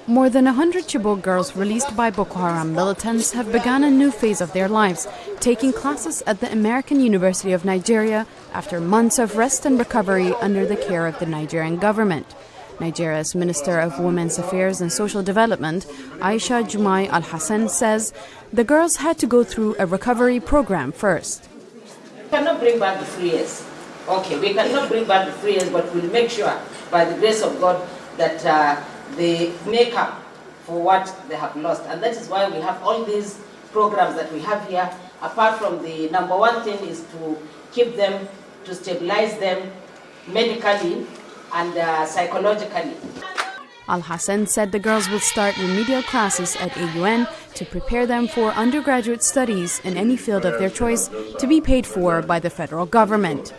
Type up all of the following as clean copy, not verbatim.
More than 100 Chibok girls released by Boko Haram militants have begun a new phase of their lives, taking classes at the American University of Nigeria after months of rest and recovery under the care of the Nigerian government. Nigeria's Minister of Women's Affairs and Social Development, Aisha Jumai Al-Hassan, says the girls had to go through a recovery program first. We cannot bring back the 3 years. Okay, we cannot bring back the 3 years, but we'll make sure, by the grace of God, that they make up for what they have lost. And that is why we have all these programs that we have here. Apart from the number one thing is to keep them, to stabilize them medically and psychologically. Al-Hassan said the girls will start remedial classes at AUN to prepare them for undergraduate studies in any field of their choice to be paid for by the federal government.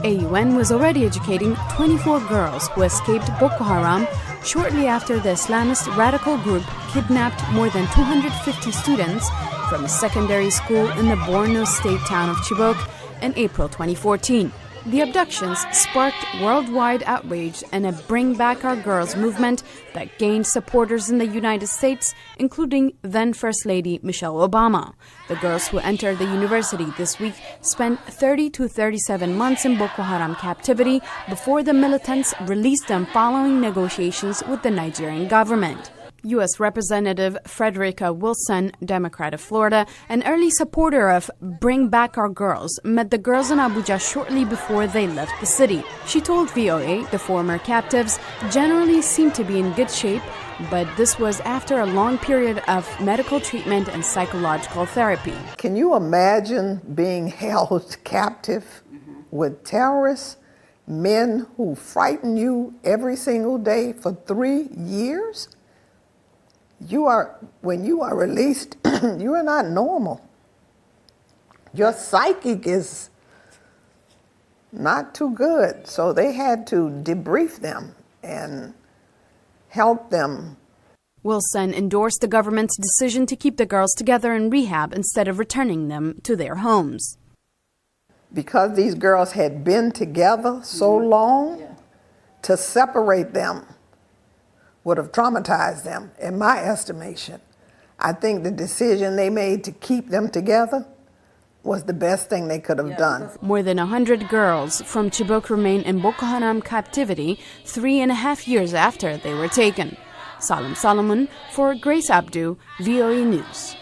AUN was already educating 24 girls who escaped Boko Haram shortly after the Islamist radical group kidnapped more than 250 students from a secondary school in the Borno state town of Chibok in April 2014. The abductions sparked worldwide outrage and a Bring Back Our Girls movement that gained supporters in the United States, including then First Lady Michelle Obama. The girls who entered the university this week spent 30 to 37 months in Boko Haram captivity before the militants released them following negotiations with the Nigerian government. U.S. Representative Frederica Wilson, Democrat of Florida, an early supporter of Bring Back Our Girls, met the girls in Abuja shortly before they left the city. She told VOA the former captives generally seemed to be in good shape, but this was after a long period of medical treatment and psychological therapy. Can you imagine being held captive with terrorists, men who frighten you every single day for 3 years? When you are released, you are not normal. Your psychic is not too good. So they had to debrief them and help them. Wilson endorsed the government's decision to keep the girls together in rehab instead of returning them to their homes. Because these girls had been together so long, to separate them would have traumatized them, in my estimation. I think the decision they made to keep them together was the best thing they could have done. More than 100 girls from Chibok remain in Boko Haram captivity 3.5 years after they were taken. Salem Solomon for Grace Abdu, VOA News.